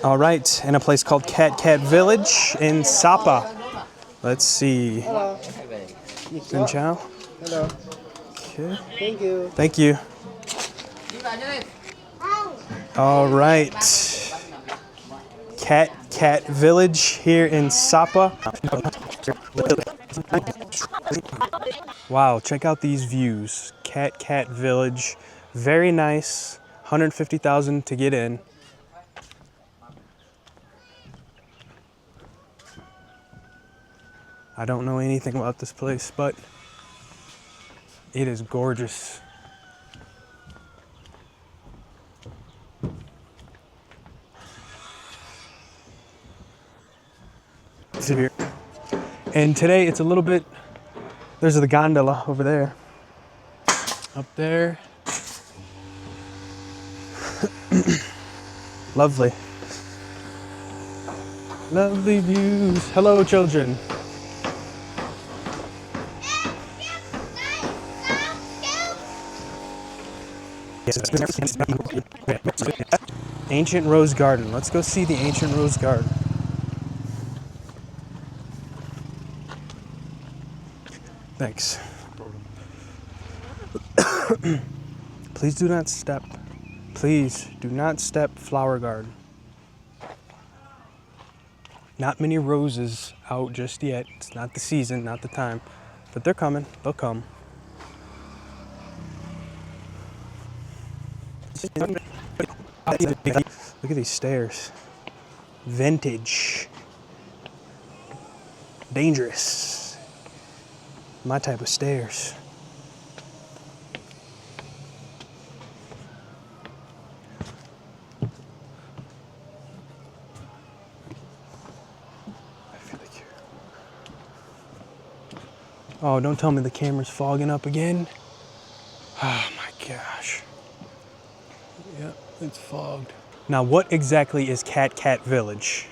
All right, in a place called Cat Village in Sapa. Let's see. Hello. Xin chào. Hello. Okay. Thank you. Thank you. All right. Cat Village here in Sapa. Wow, check out these views. Cat Village. Very nice. 150,000 to get in. I don't know anything about this place, but it is gorgeous. Here. And today it's a little bit, there's the gondola over there. Up there. Lovely. Lovely views. Hello, children. Ancient Rose Garden. Let's go see the Ancient Rose Garden. Thanks. Please do not step. Please do not step, flower garden. Not many roses out just yet. It's not the season, not the time. But they're coming. They'll come. Look at these stairs. Vintage. Dangerous. My type of stairs. I feel like you're... Oh, don't tell me the camera's fogging up again. Oh my gosh. Yep, it's fogged. Now, what exactly is Cat Village?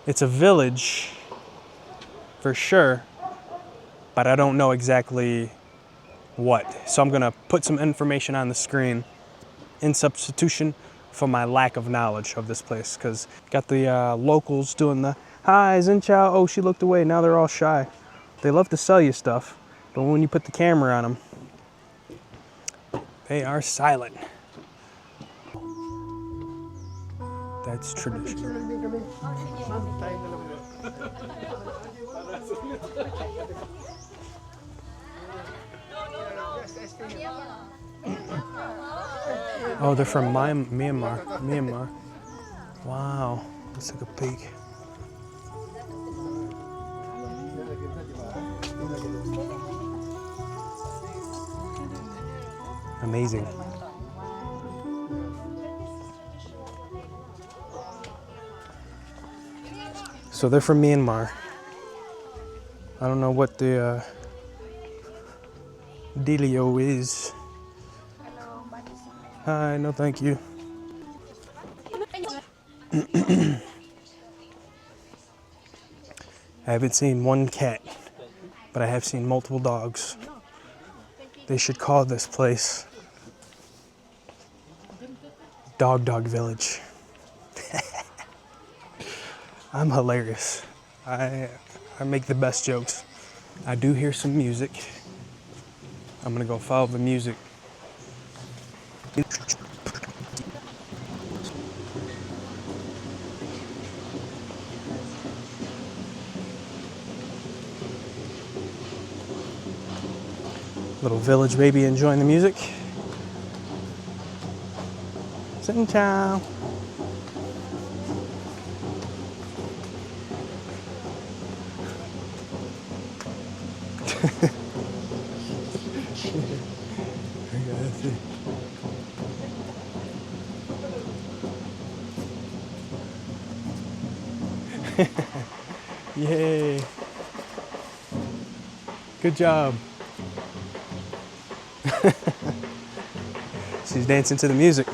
It's a village, for sure, but I don't know exactly what. So I'm gonna put some information on the screen in substitution for my lack of knowledge of this place, because got the locals doing the, hi, Xin Chao, oh, she looked away, now they're all shy. They love to sell you stuff, but when you put the camera on them, they are silent. That's traditional. Oh, they're from Myanmar. Wow, let's take a peek. Amazing. So they're from Myanmar. I don't know what the dealio is. Hi, no thank you. I haven't seen one cat, but I have seen multiple dogs. They should call this place Dog Village. I'm hilarious. I make the best jokes. I do hear some music. I'm gonna go follow the music. Little village baby enjoying the music. Xin chào. Yay. Good job. She's dancing to the music.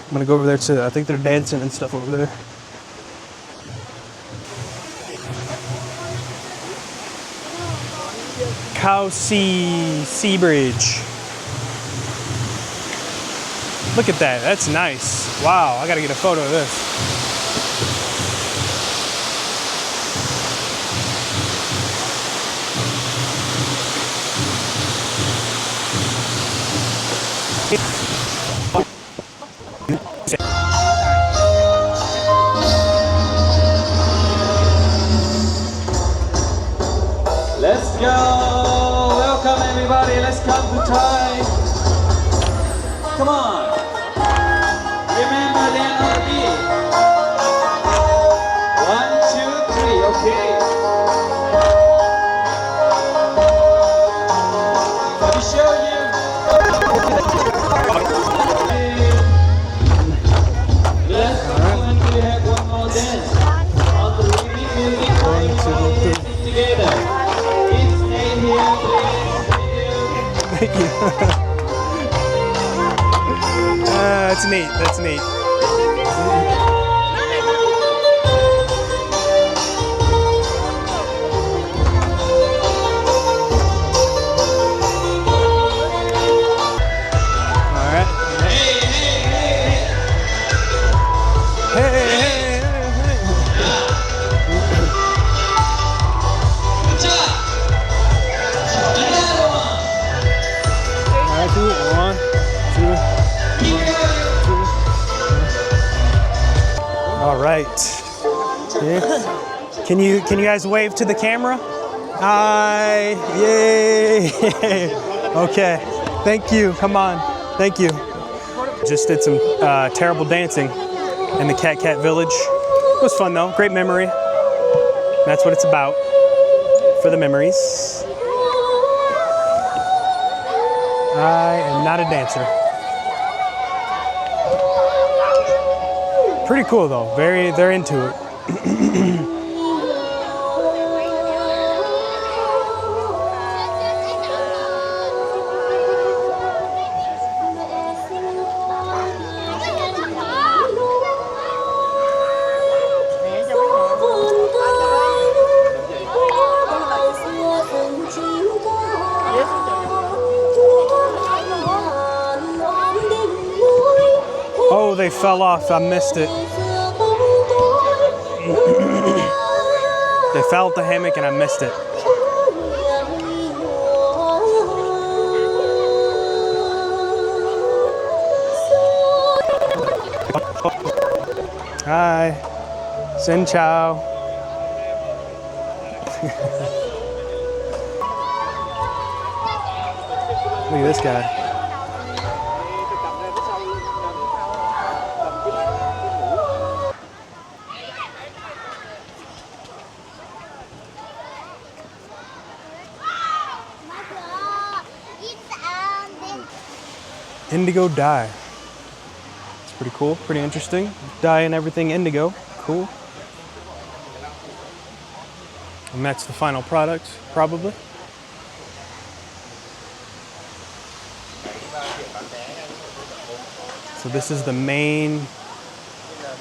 I'm gonna go over there too. I think they're dancing and stuff over there. Cow Sea Bridge. Look at that, that's nice. Wow, I gotta get a photo of this. Let's go! Welcome everybody, let's come to Thai. Come on! Remember the end of the beat. 1, 2, 3, okay? Let me show you. Let's go and we have one more dance. On the remix music, we all dancing together. It's Nate here, please. Thank you. That's neat, that's neat. Alright. Hey, hey, hey, hey. Alright, do it. 1, 2. All right. Yeah. Can you guys wave to the camera? Hi. Yay. Okay. Thank you. Come on. Thank you. Just did some terrible dancing in the Cat Cat Village. It was fun though. Great memory. That's what it's about. For the memories. I am not a dancer. Pretty cool though. They're into it. Oh, they fell off. I missed it. They fell at the hammock and I missed it. Hi. Xin chào. Look at this guy. Indigo dye. It's pretty cool, pretty interesting. Dye and everything indigo, cool. And that's the final product, probably. So this is the main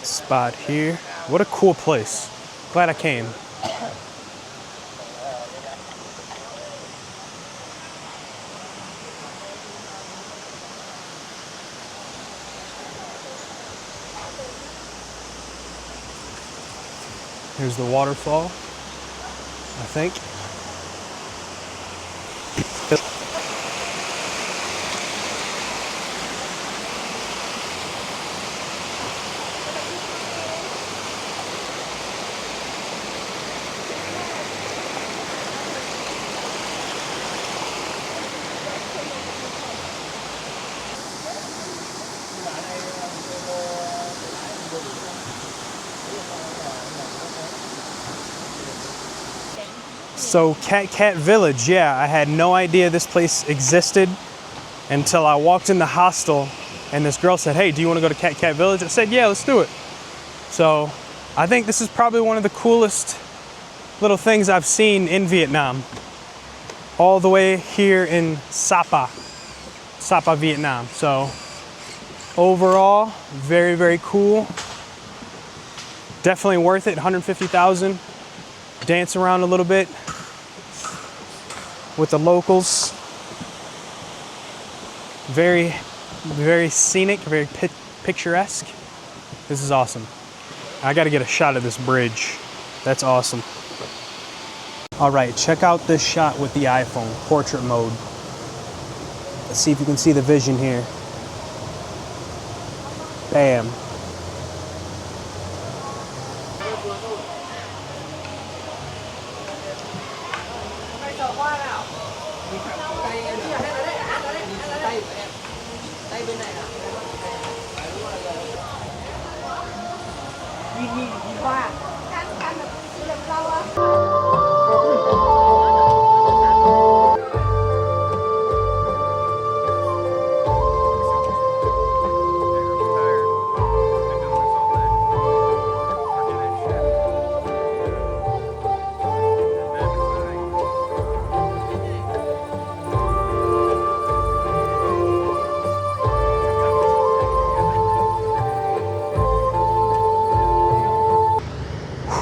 spot here. What a cool place. Glad I came. Here's the waterfall, I think. So Cat Cat Village, yeah, I had no idea this place existed until I walked in the hostel and this girl said, hey, do you want to go to Cat Cat Village? I said, yeah, let's do it. So I think this is probably one of the coolest little things I've seen in Vietnam. All the way here in Sapa, Vietnam. So overall, very, very cool. Definitely worth it, 150,000. Dance around a little bit with the locals. Very Very scenic, very picturesque. This is awesome. I gotta get a shot of this bridge. That's awesome. All right, check out this shot with the iPhone, portrait mode. Let's see if you can see the vision here. Bam.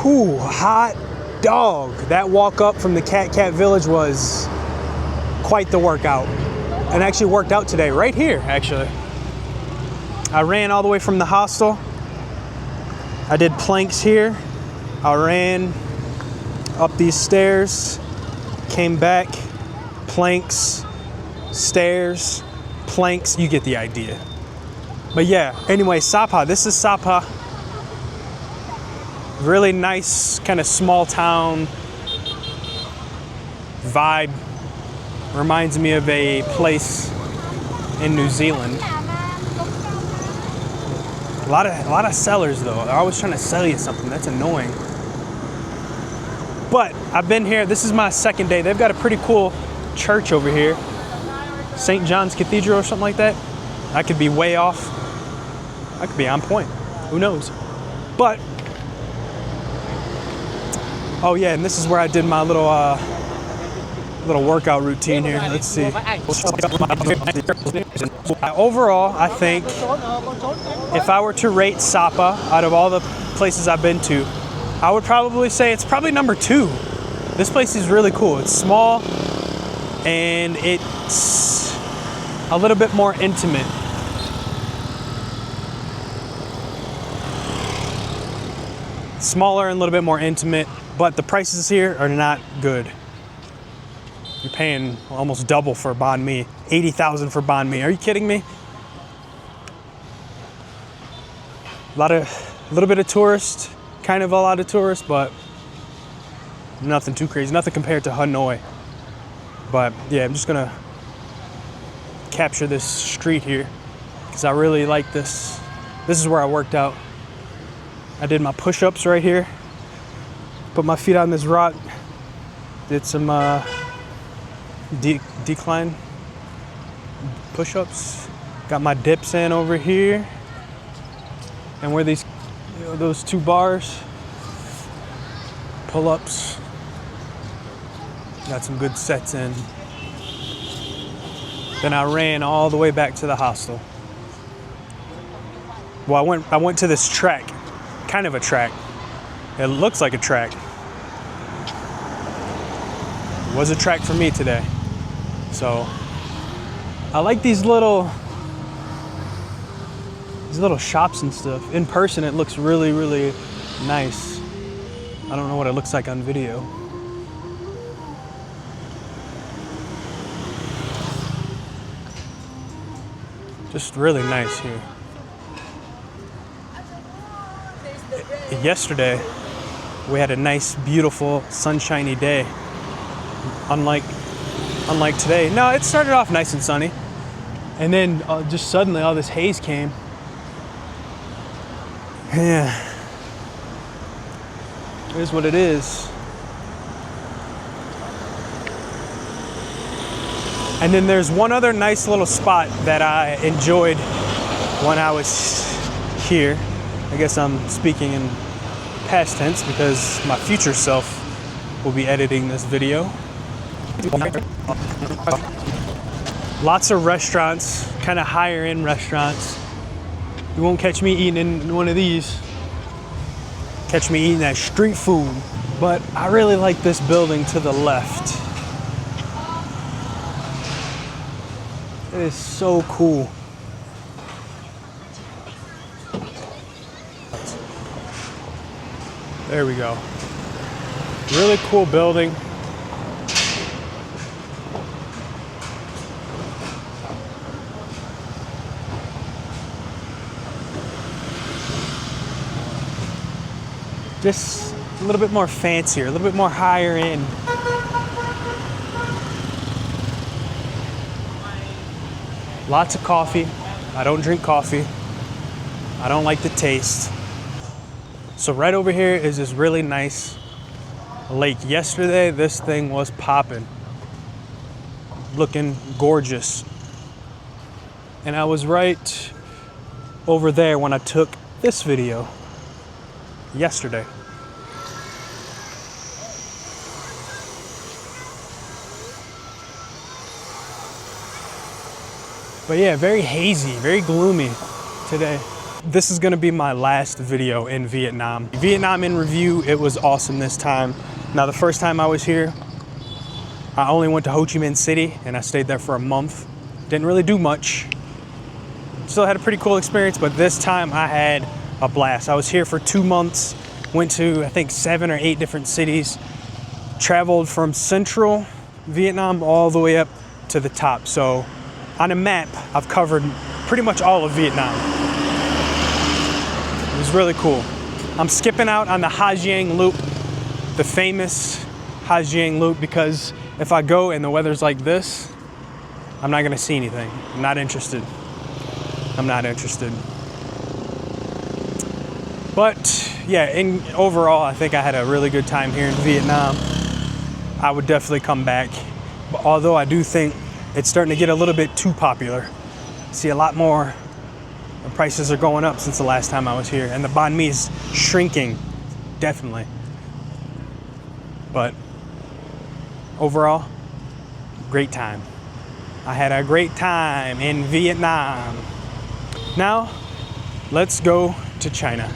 Whew, hot dog. That walk up from the Cat Village was quite the workout. And actually worked out today, right here, actually. I ran all the way from the hostel. I did planks here. I ran up these stairs, came back, planks, stairs, planks, you get the idea. But yeah, anyway, Sapa, this is Sapa. Really nice, kind of small town vibe. Reminds me of a place in New Zealand. A lot of sellers though. They're always trying to sell you something. That's annoying. But I've been here. This is my second day. They've got a pretty cool church over here. St. John's Cathedral or something like that. I could be way off. I could be on point. Who knows? But oh yeah, and this is where I did my little workout routine here. Let's see. Overall, I think if I were to rate Sapa out of all the places I've been to, I would probably say it's probably number 2. This place is really cool. It's small and it's a little bit more intimate. Smaller and a little bit more intimate. But the prices here are not good. You're paying almost double for banh mi. 80,000 for banh mi. Are you kidding me? A little bit of tourists, kind of a lot of tourists, but nothing too crazy. Nothing compared to Hanoi. But yeah, I'm just gonna capture this street here because I really like this. This is where I worked out. I did my push-ups right here. Put my feet on this rock, did some decline push-ups, got my dips in over here, and where these, those 2 bars, pull-ups, got some good sets in. Then I ran all the way back to the hostel. Well, I went to this track, kind of a track. It looks like a track. It was a track for me today. So I like these little shops and stuff. In person, it looks really, really nice. I don't know what it looks like on video. Just really nice here. Yesterday, we had a nice, beautiful, sunshiny day. Unlike today. No, it started off nice and sunny. And then just suddenly all this haze came. Yeah. It is what it is. And then there's one other nice little spot that I enjoyed when I was here. I guess I'm speaking in past tense because my future self will be editing this video. Lots of restaurants, kind of higher end restaurants. You won't catch me eating in one of these. Catch me eating that street food. But I really like this building to the left. It is so cool. There we go. Really cool building. Just a little bit more fancier, a little bit more higher end. Lots of coffee. I don't drink coffee. I don't like the taste. So right over here is this really nice lake. Yesterday, this thing was popping, looking gorgeous. And I was right over there when I took this video yesterday. But yeah, very hazy, very gloomy today. This is gonna be my last video in Vietnam. Vietnam in review, it was awesome this time. Now the first time I was here, I only went to Ho Chi Minh City and I stayed there for a month. Didn't really do much. Still had a pretty cool experience, but this time I had a blast. I was here for 2 months, went to I think 7 or 8 different cities, traveled from central Vietnam all the way up to the top. So on a map, I've covered pretty much all of Vietnam. It was really cool. I'm skipping out on the Ha Giang Loop, the famous Ha Giang Loop, because if I go and the weather's like this, I'm not gonna see anything. I'm not interested. I'm not interested. But yeah, overall, I think I had a really good time here in Vietnam. I would definitely come back. But although I do think it's starting to get a little bit too popular. See a lot more, the prices are going up since the last time I was here, and the banh mi is shrinking, definitely. But overall, great time. I had a great time in Vietnam. Now, let's go to China.